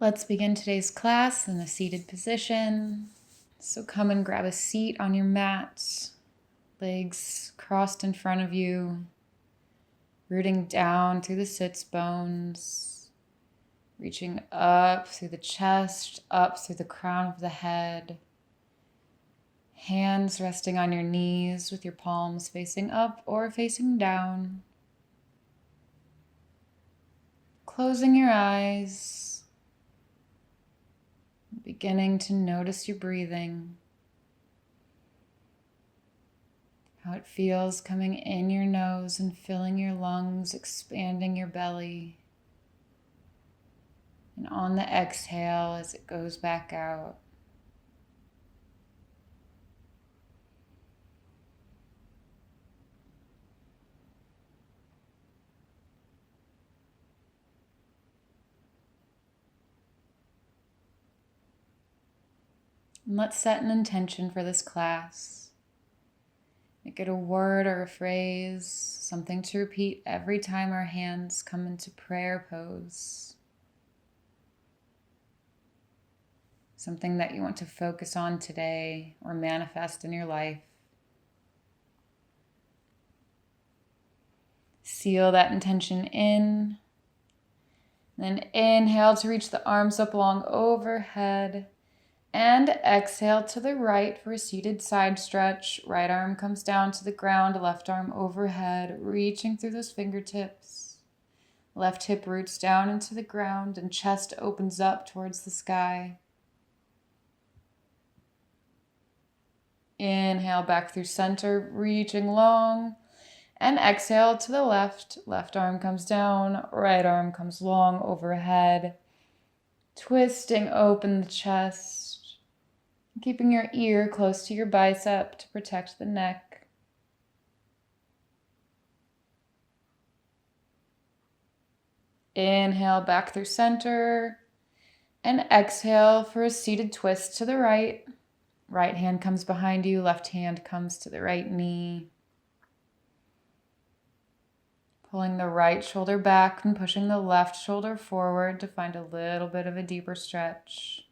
Let's begin today's class in a seated position. So come and grab a seat on your mat, legs crossed in front of you, rooting down through the sits bones, reaching up through the chest, up through the crown of the head. Hands resting on your knees with your palms facing up or facing down. Closing your eyes. Beginning to notice your breathing, how it feels coming in your nose and filling your lungs, expanding your belly. And on the exhale as it goes back out. And let's set an intention for this class. Make it a word or a phrase, something to repeat every time our hands come into prayer pose. Something that you want to focus on today or manifest in your life. Seal that intention in. Then inhale to reach the arms up long overhead. And exhale to the right for a seated side stretch. Right arm comes down to the ground, left arm overhead, reaching through those fingertips. Left hip roots down into the ground and chest opens up towards the sky. Inhale back through center, reaching long. And exhale to the left. Left arm comes down, right arm comes long overhead. Twisting open the chest. Keeping your ear close to your bicep to protect the neck. Inhale back through center and exhale for a seated twist to the right. Right hand comes behind you, left hand comes to the right knee. Pulling the right shoulder back and pushing the left shoulder forward to find a little bit of a deeper stretch.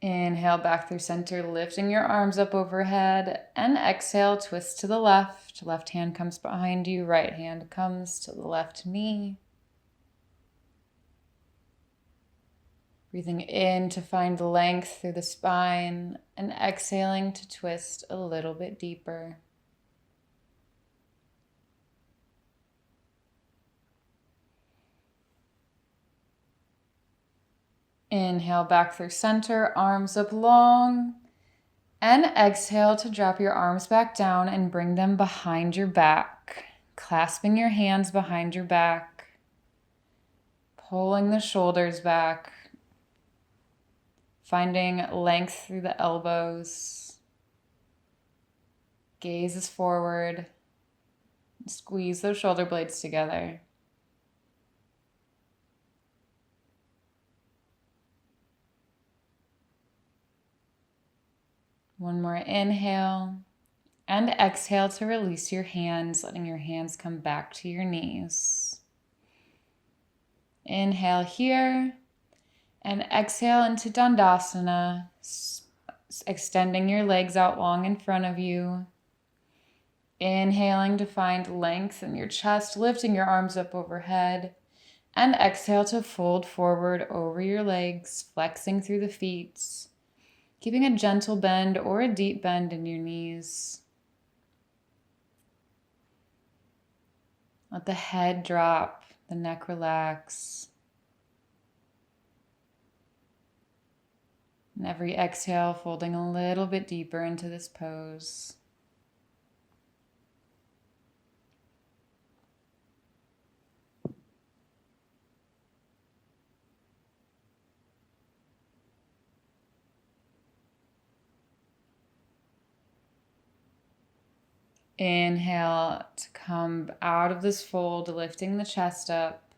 Inhale back through center, lifting your arms up overhead, and exhale, twist to the left. Left hand comes behind you, right hand comes to the left knee. Breathing in to find length through the spine, and exhaling to twist a little bit deeper. Inhale back through center, arms up long, and exhale to drop your arms back down and bring them behind your back, clasping your hands behind your back, pulling the shoulders back, finding length through the elbows, gaze is forward, squeeze those shoulder blades together. One more inhale and exhale to release your hands, letting your hands come back to your knees. Inhale here and exhale into Dandasana, extending your legs out long in front of you. Inhaling to find length in your chest, lifting your arms up overhead. And exhale to fold forward over your legs, flexing through the feet. Keeping a gentle bend or a deep bend in your knees. Let the head drop, the neck relax. And every exhale, folding a little bit deeper into this pose. Inhale to come out of this fold, lifting the chest up.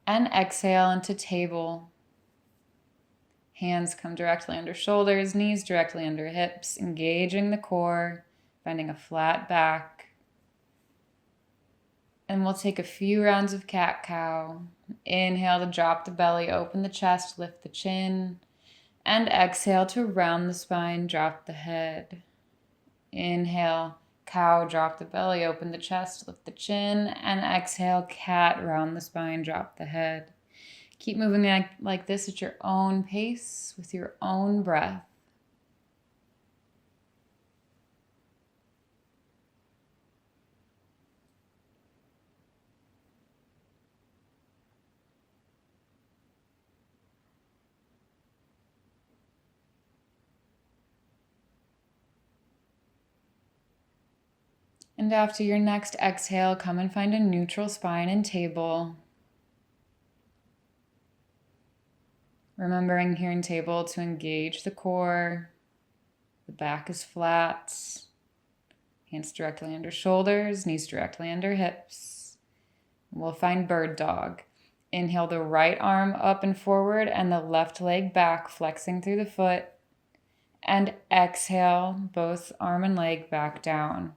And exhale into table. Hands come directly under shoulders, knees directly under hips, engaging the core, finding a flat back. And we'll take a few rounds of cat-cow. Inhale to drop the belly, open the chest, lift the chin. And exhale to round the spine, drop the head. Inhale, cow, drop the belly, open the chest, lift the chin. And exhale, cat, round the spine, drop the head. Keep moving like this at your own pace with your own breath. And after your next exhale, come and find a neutral spine and table. Remembering here in table to engage the core. The back is flat. Hands directly under shoulders, knees directly under hips. We'll find bird dog. Inhale the right arm up and forward and the left leg back, flexing through the foot. And exhale, both arm and leg back down.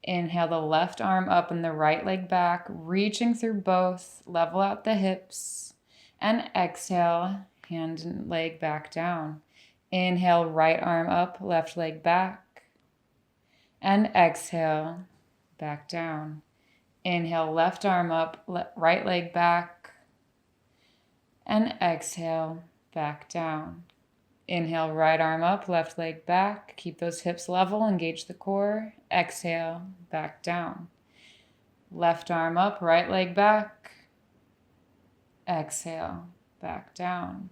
Inhale the left arm up and the right leg back, reaching through both, level out the hips. And exhale, hand and leg back down. Inhale, right arm up, left leg back. And exhale, back down. Inhale, left arm up, right leg back. And exhale, back down. Inhale, right arm up, left leg back. Keep those hips level, engage the core. Exhale, back down. Left arm up, right leg back. Exhale, back down.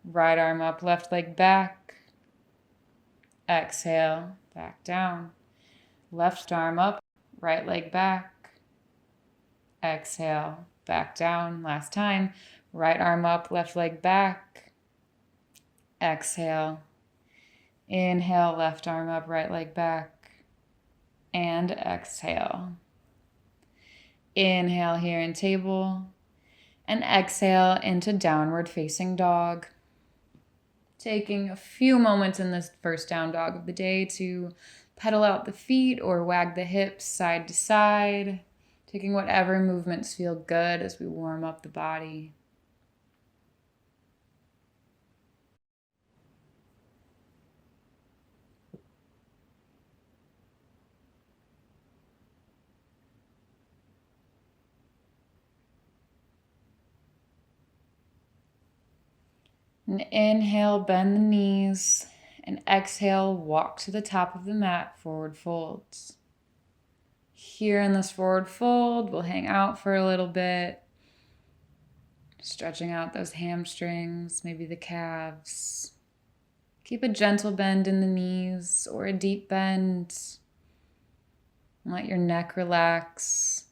Right arm up, left leg back. Exhale, back down. Left arm up, right leg back. Exhale, back down. Last time. Right arm up, left leg back. Exhale. Inhale, left arm up, right leg back. And exhale. Inhale here in table. And exhale into downward facing dog. Taking a few moments in this first down dog of the day to pedal out the feet or wag the hips side to side. Taking whatever movements feel good as we warm up the body. And inhale, bend the knees, and exhale, walk to the top of the mat, forward folds. Here in this forward fold, we'll hang out for a little bit, stretching out those hamstrings, maybe the calves. Keep a gentle bend in the knees or a deep bend. Let your neck relax.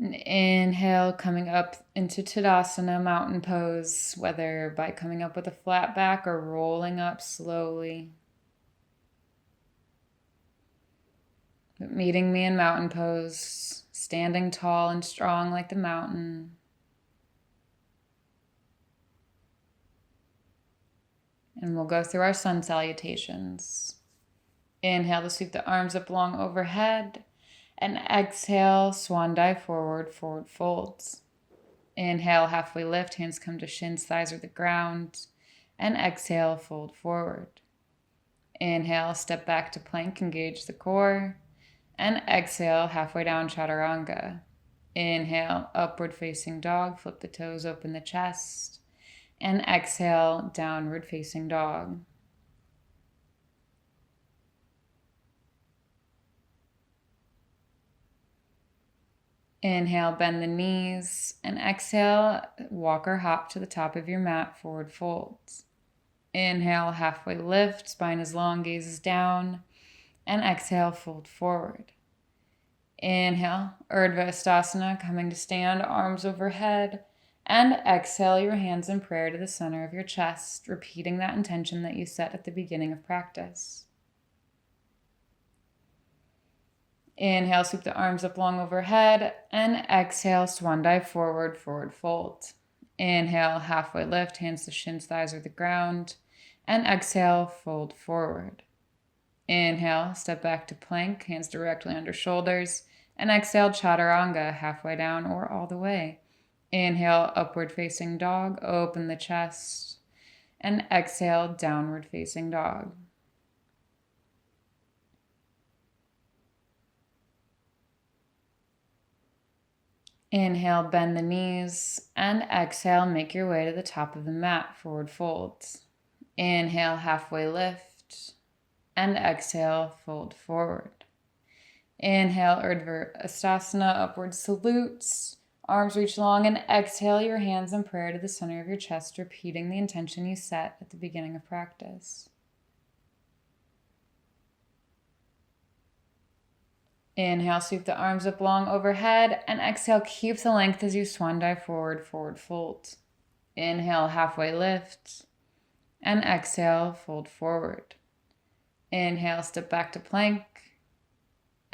And inhale, coming up into Tadasana, mountain pose, whether by coming up with a flat back or rolling up slowly. But meeting me in mountain pose, standing tall and strong like the mountain. And we'll go through our sun salutations. Inhale to sweep the arms up long overhead. And exhale, swan dive forward, forward folds. Inhale, halfway lift, hands come to shins, thighs or the ground. And exhale, fold forward. Inhale, step back to plank, engage the core. And exhale, halfway down, chaturanga. Inhale, upward facing dog, flip the toes, open the chest. And exhale, downward facing dog. Inhale, bend the knees, and exhale, walk or hop to the top of your mat, forward folds. Inhale, halfway lift, spine is long, gaze is down, and exhale, fold forward. Inhale, Urdhva Hastasana, coming to stand, arms overhead, and exhale your hands in prayer to the center of your chest, repeating that intention that you set at the beginning of practice. Inhale, sweep the arms up long overhead, and exhale, swan dive forward, forward fold. Inhale, halfway lift, hands to shins, thighs or the ground. And exhale, fold forward. Inhale, step back to plank, hands directly under shoulders. And exhale, chaturanga, halfway down or all the way. Inhale, upward facing dog, open the chest. And exhale, downward facing dog. Inhale, bend the knees, and exhale, make your way to the top of the mat, forward folds. Inhale, halfway lift, and exhale, fold forward. Inhale, Urdhva Hastasana, upward salutes, arms reach long, and exhale your hands in prayer to the center of your chest, repeating the intention you set at the beginning of practice. Inhale, sweep the arms up long overhead, and exhale, keep the length as you swan dive forward, forward fold. Inhale, halfway lift, and exhale, fold forward. Inhale, step back to plank.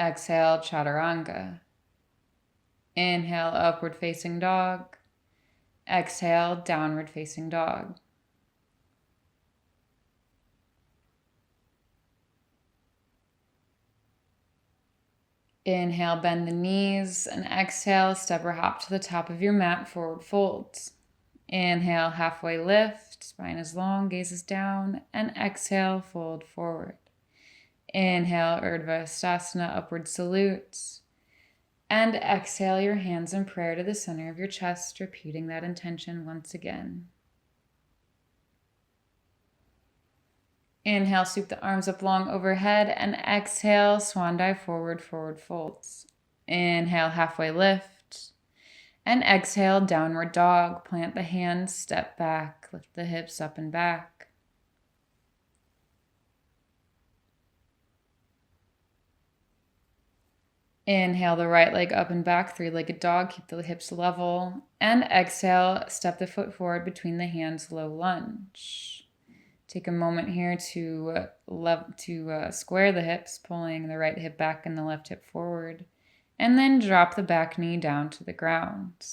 Exhale, chaturanga. Inhale, upward facing dog. Exhale, downward facing dog. Inhale, bend the knees, and exhale, step or hop to the top of your mat, forward folds. Inhale, halfway lift, spine is long, gaze is down, and exhale, fold forward. Inhale, Urdhva Hastasana, upward salutes, and exhale your hands in prayer to the center of your chest, repeating that intention once again. Inhale, sweep the arms up long overhead, and exhale, swan dive forward, forward folds. Inhale, halfway lift, and exhale, downward dog. Plant the hands, step back, lift the hips up and back. Inhale the right leg up and back, three-legged dog, keep the hips level. And exhale, step the foot forward between the hands, low lunge. Take a moment here to square the hips, pulling the right hip back and the left hip forward. And then drop the back knee down to the ground.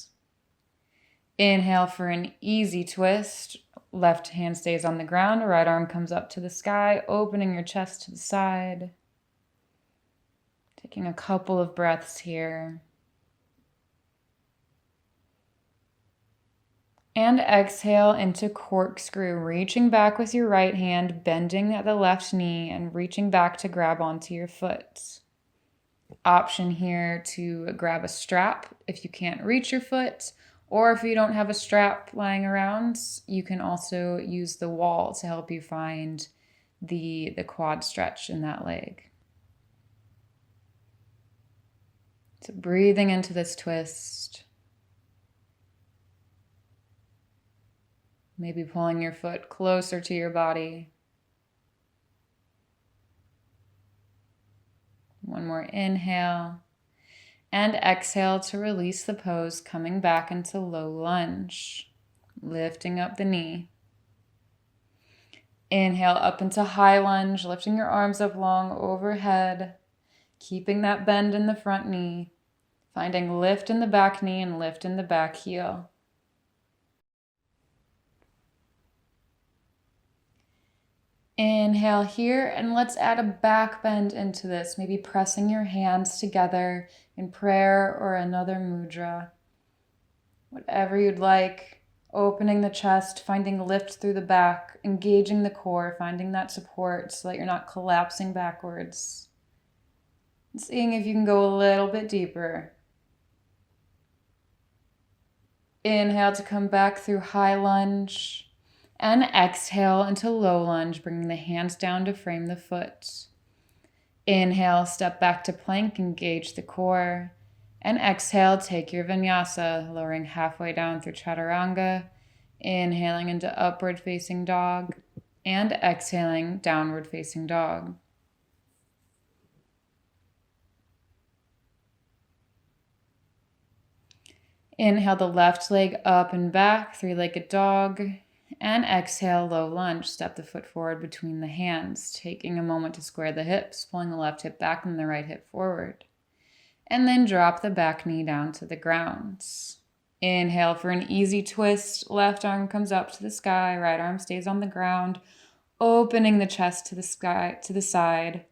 Inhale for an easy twist. Left hand stays on the ground, right arm comes up to the sky, opening your chest to the side. Taking a couple of breaths here. And exhale into corkscrew, reaching back with your right hand, bending at the left knee and reaching back to grab onto your foot. Option here to grab a strap if you can't reach your foot, or if you don't have a strap lying around, you can also use the wall to help you find the quad stretch in that leg. So breathing into this twist. Maybe pulling your foot closer to your body. One more inhale. And exhale to release the pose, coming back into low lunge. Lifting up the knee. Inhale up into high lunge, lifting your arms up long overhead. Keeping that bend in the front knee. Finding lift in the back knee and lift in the back heel. Inhale here, and let's add a back bend into this, maybe pressing your hands together in prayer or another mudra. Whatever you'd like, opening the chest, finding lift through the back, engaging the core, finding that support so that you're not collapsing backwards. And seeing if you can go a little bit deeper. Inhale to come back through high lunge. And exhale into low lunge, bringing the hands down to frame the foot. Inhale, step back to plank, engage the core. And exhale, take your vinyasa, lowering halfway down through chaturanga. Inhaling into upward facing dog. And exhaling, downward facing dog. Inhale the left leg up and back, three-legged dog. And exhale, low lunge. Step the foot forward between the hands, taking a moment to square the hips, pulling the left hip back and the right hip forward. And then drop the back knee down to the ground. Inhale for an easy twist. Left arm comes up to the sky. Right arm stays on the ground, opening the chest to the sky, to the side.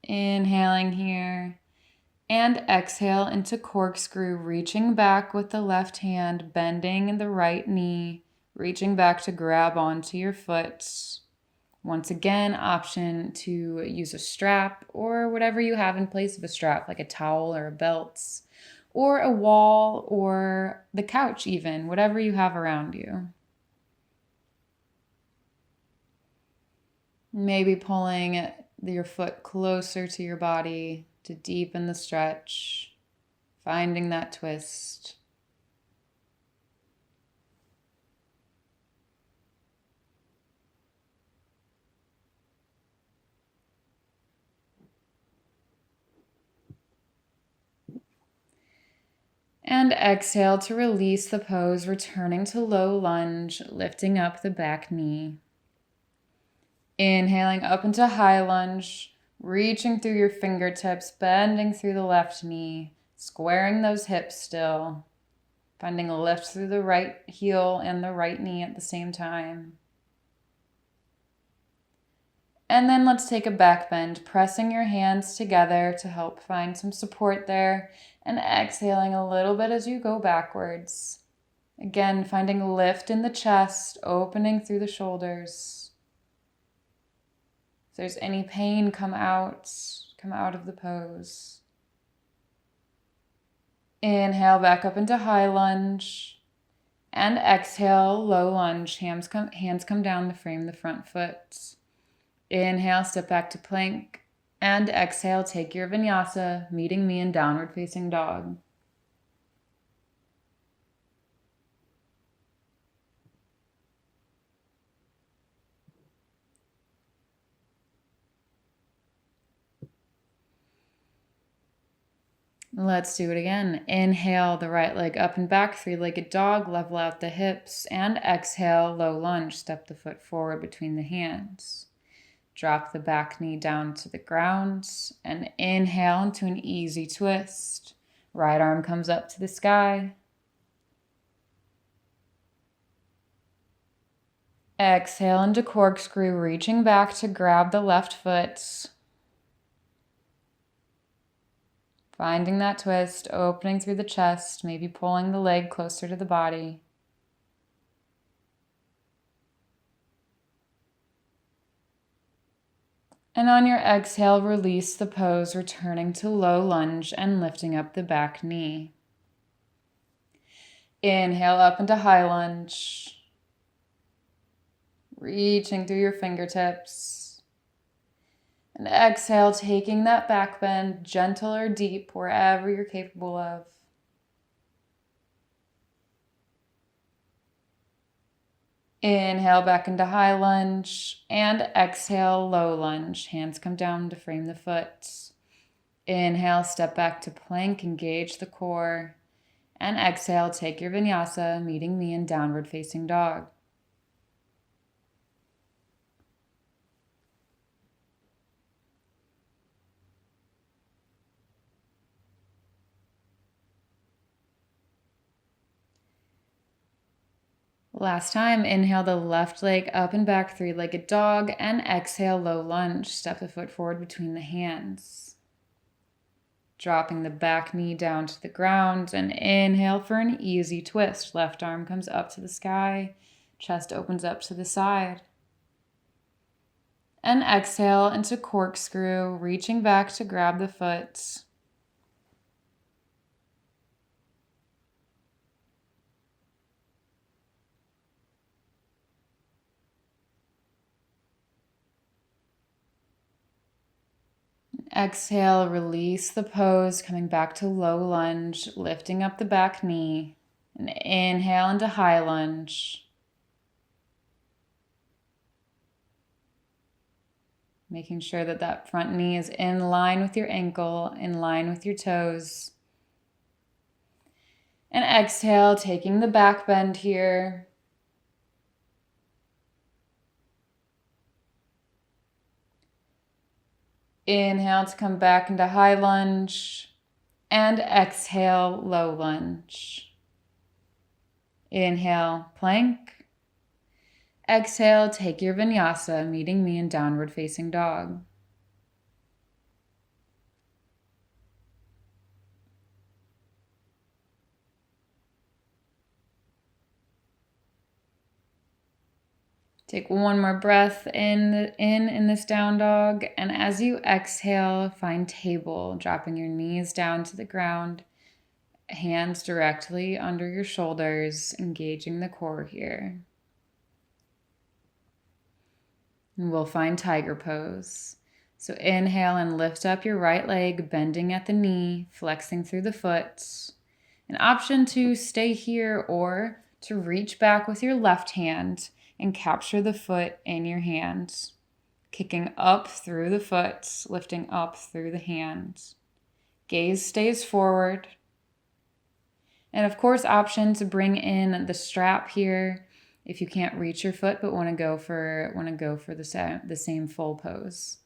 Inhaling here. And exhale into corkscrew, reaching back with the left hand, bending the right knee, reaching back to grab onto your foot. Once again, option to use a strap or whatever you have in place of a strap, like a towel or a belt, or a wall or the couch even, whatever you have around you. Maybe pulling your foot closer to your body to deepen the stretch, finding that twist. And exhale to release the pose, returning to low lunge, lifting up the back knee. Inhaling up into high lunge, reaching through your fingertips, bending through the left knee, squaring those hips still, finding a lift through the right heel and the right knee at the same time. And then let's take a back bend, pressing your hands together to help find some support there, and exhaling a little bit as you go backwards. Again, finding lift in the chest, opening through the shoulders. If there's any pain, come out of the pose. Inhale back up into high lunge, and exhale, low lunge. Hands come down to frame the front foot. Inhale, step back to plank, and exhale, take your vinyasa, meeting me in downward facing dog. Let's do it again. Inhale, the right leg up and back, three-legged dog, level out the hips, and exhale, low lunge, step the foot forward between the hands. Drop the back knee down to the ground and inhale into an easy twist. Right arm comes up to the sky. Exhale into corkscrew, reaching back to grab the left foot. Finding that twist, opening through the chest, maybe pulling the leg closer to the body. And on your exhale, release the pose, returning to low lunge and lifting up the back knee. Inhale up into high lunge. Reaching through your fingertips. And exhale, taking that back bend, gentle or deep, wherever you're capable of. Inhale back into high lunge and exhale, low lunge. Hands come down to frame the foot. Inhale, step back to plank, engage the core. And exhale, take your vinyasa, meeting me in downward facing dog. Last time, inhale the left leg up and back, three-legged dog, and exhale, low lunge. Step the foot forward between the hands. Dropping the back knee down to the ground, and inhale for an easy twist. Left arm comes up to the sky, chest opens up to the side. And exhale into corkscrew, reaching back to grab the foot. Exhale, release the pose, coming back to low lunge, lifting up the back knee. And inhale into high lunge. Making sure that that front knee is in line with your ankle, in line with your toes. And exhale, taking the back bend here. Inhale to come back into high lunge. And exhale, low lunge. Inhale, plank. Exhale, take your vinyasa, meeting me in downward facing dog. Take one more breath in this down dog, and as you exhale, find table, dropping your knees down to the ground, hands directly under your shoulders, engaging the core here. And we'll find tiger pose. So inhale and lift up your right leg, bending at the knee, flexing through the foot. An option to stay here or to reach back with your left hand and capture the foot in your hand, kicking up through the foot, lifting up through the hand. Gaze stays forward. And of course, option to bring in the strap here if you can't reach your foot but want to go for the same full pose.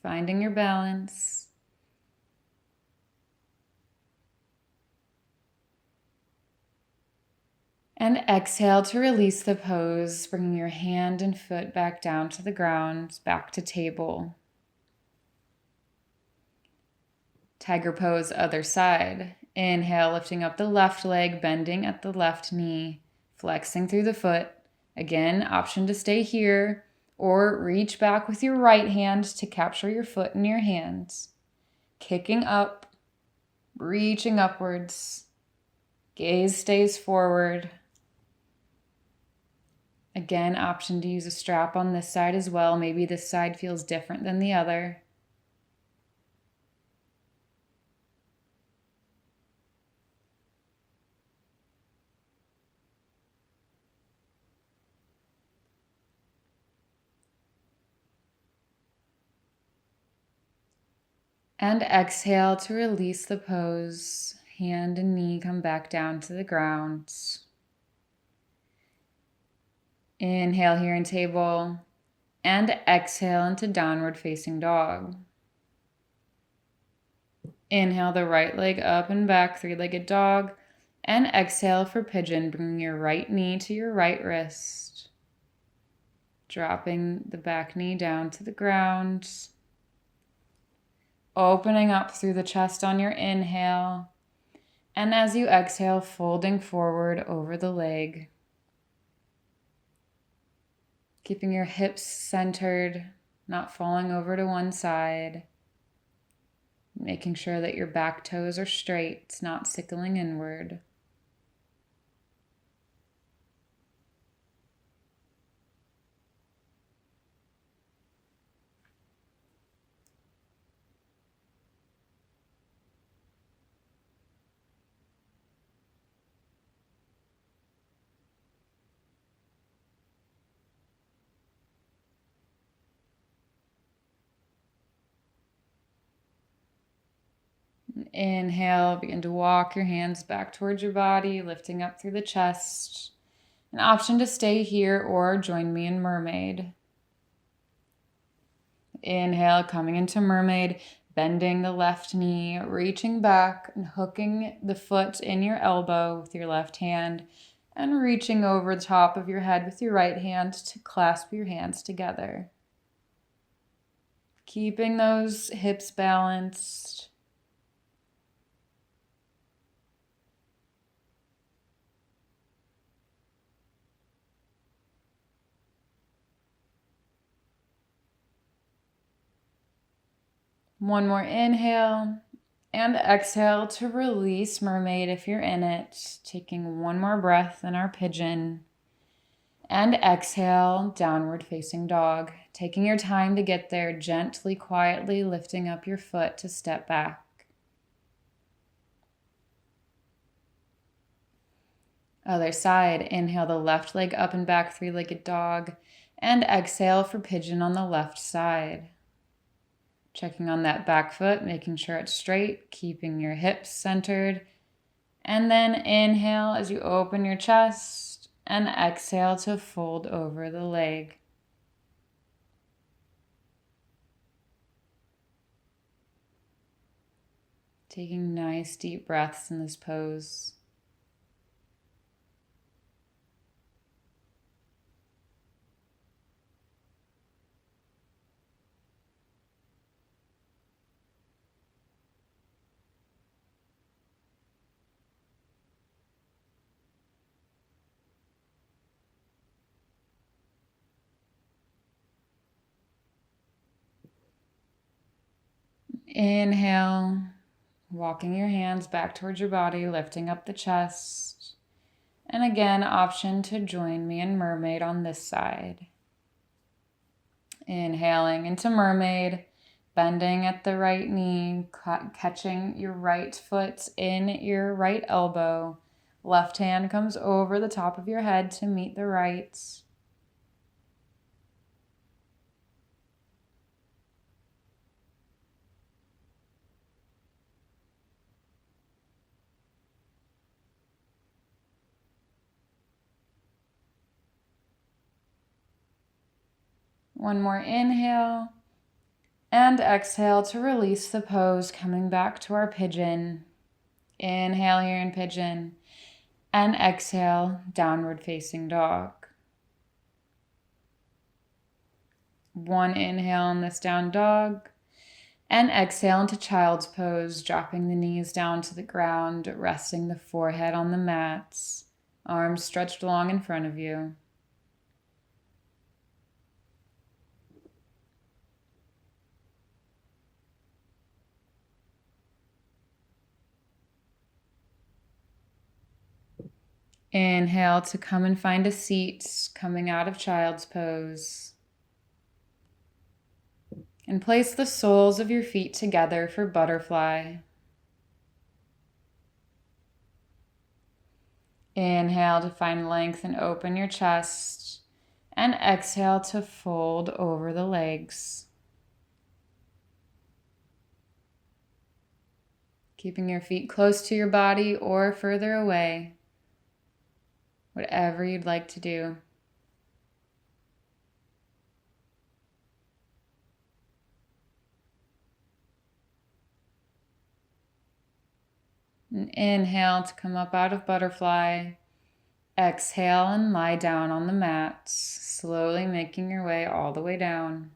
Finding your balance. And exhale to release the pose, bringing your hand and foot back down to the ground, back to table. Tiger pose, other side. Inhale, lifting up the left leg, bending at the left knee, flexing through the foot. Again, option to stay here or reach back with your right hand to capture your foot in your hands. Kicking up, reaching upwards. Gaze stays forward. Again, option to use a strap on this side as well. Maybe this side feels different than the other. And exhale to release the pose. Hand and knee come back down to the ground. Inhale here in table. And exhale into downward facing dog. Inhale the right leg up and back, three-legged dog. And exhale for pigeon, bringing your right knee to your right wrist. Dropping the back knee down to the ground. Opening up through the chest on your inhale. And as you exhale, folding forward over the leg. Keeping your hips centered, not falling over to one side. Making sure that your back toes are straight, not sickling inward. Inhale, begin to walk your hands back towards your body, lifting up through the chest. An option to stay here or join me in mermaid. Inhale, coming into mermaid, bending the left knee, reaching back and hooking the foot in your elbow with your left hand and reaching over the top of your head with your right hand to clasp your hands together. Keeping those hips balanced. One more inhale and exhale to release mermaid if you're in it. Taking one more breath in our pigeon. And exhale, downward facing dog. Taking your time to get there, gently, quietly lifting up your foot to step back. Other side, inhale the left leg up and back, three-legged dog. And exhale for pigeon on the left side. Checking on that back foot, making sure it's straight, keeping your hips centered. And then inhale as you open your chest And exhale to fold over the leg. Taking nice deep breaths in this pose. Inhale, walking your hands back towards your body, lifting up the chest. And again, option to join me in mermaid on this side. Inhaling into mermaid, bending at the right knee, catching your right foot in your right elbow. Left hand comes over the top of your head to meet the right. One more inhale and exhale to release the pose, coming back to our pigeon. Inhale here in pigeon and exhale, downward facing dog. One inhale in this down dog and exhale into child's pose, dropping the knees down to the ground, resting the forehead on the mats, arms stretched long in front of you. Inhale to come and find a seat, coming out of child's pose. And place the soles of your feet together for butterfly. Inhale to find length and open your chest. And exhale to fold over the legs. Keeping your feet close to your body or further away. Whatever you'd like to do. And inhale to come up out of butterfly. Exhale and lie down on the mat, slowly making your way all the way down.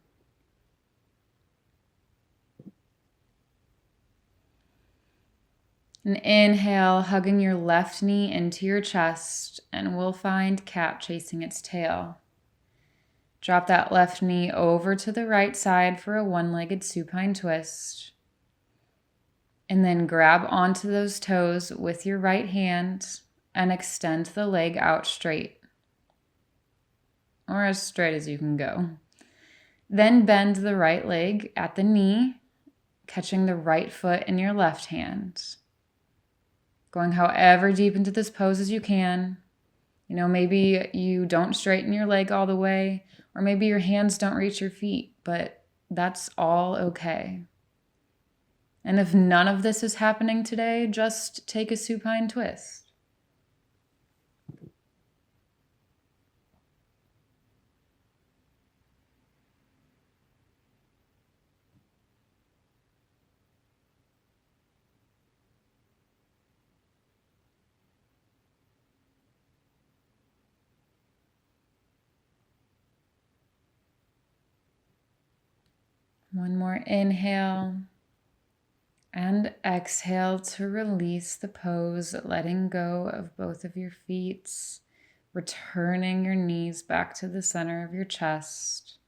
And inhale, hugging your left knee into your chest, and we'll find cat chasing its tail. Drop that left knee over to the right side for a one-legged supine twist. And then grab onto those toes with your right hand and extend the leg out straight, or as straight as you can go. Then bend the right leg at the knee, catching the right foot in your left hand. Going however deep into this pose as you can. Maybe you don't straighten your leg all the way, or maybe your hands don't reach your feet, but that's all okay. And if none of this is happening today, just take a supine twist. One more inhale and exhale to release the pose, letting go of both of your feet, returning your knees back to the center of your chest.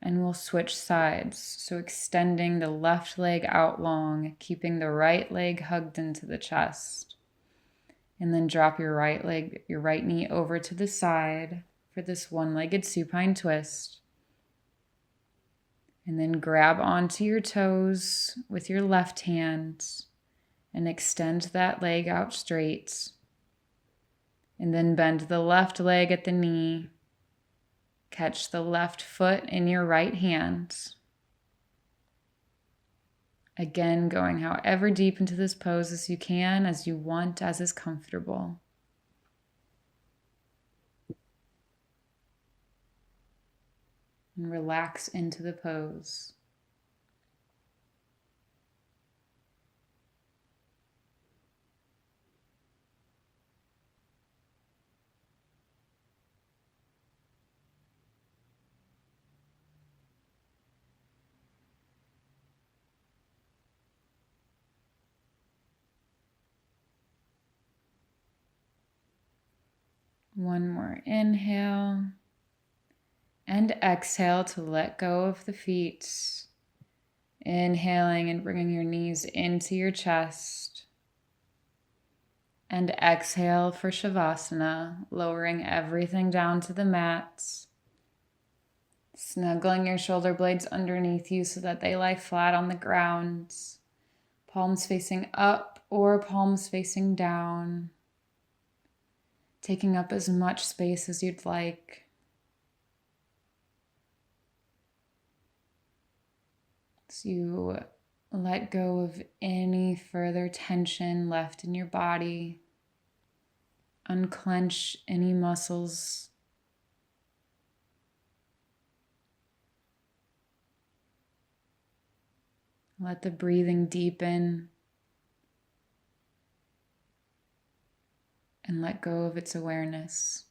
And we'll switch sides, so extending the left leg out long, keeping the right leg hugged into the chest. And then drop your right knee over to the side for this one-legged supine twist. And then grab onto your toes with your left hand and extend that leg out straight. And then bend the left leg at the knee. Catch the left foot in your right hand. Again, going however deep into this pose as you can, as you want, as is comfortable. and relax into the pose. One more inhale and exhale to let go of the feet. Inhaling and bringing your knees into your chest. And exhale for Shavasana, lowering everything down to the mat. Snuggling your shoulder blades underneath you so that they lie flat on the ground. Palms facing up or palms facing down. Taking up as much space as you'd like. So you let go of any further tension left in your body. Unclench any muscles. Let the breathing deepen. And let go of its awareness.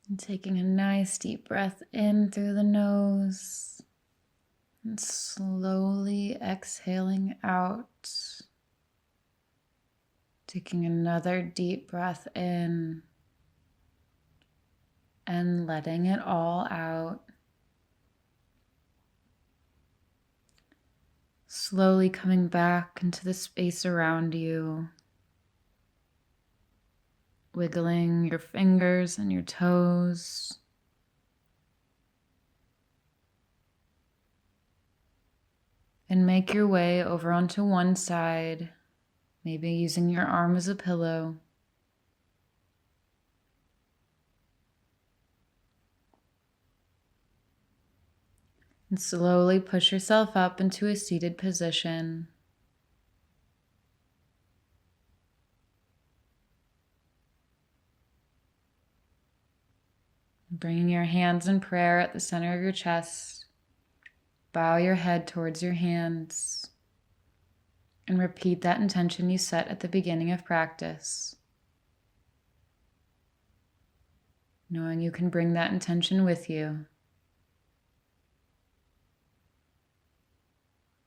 And taking a nice deep breath in through the nose and slowly exhaling out. Taking another deep breath in and letting it all out. Slowly coming back into the space around you. Wiggling your fingers and your toes. And make your way over onto one side, maybe using your arm as a pillow. And slowly push yourself up into a seated position. Bringing your hands in prayer at the center of your chest. Bow your head towards your hands. And repeat that intention you set at the beginning of practice. Knowing you can bring that intention with you.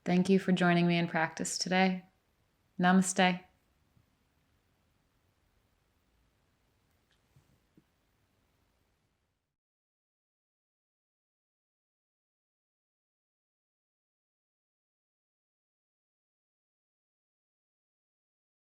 Thank you for joining me in practice today. Namaste.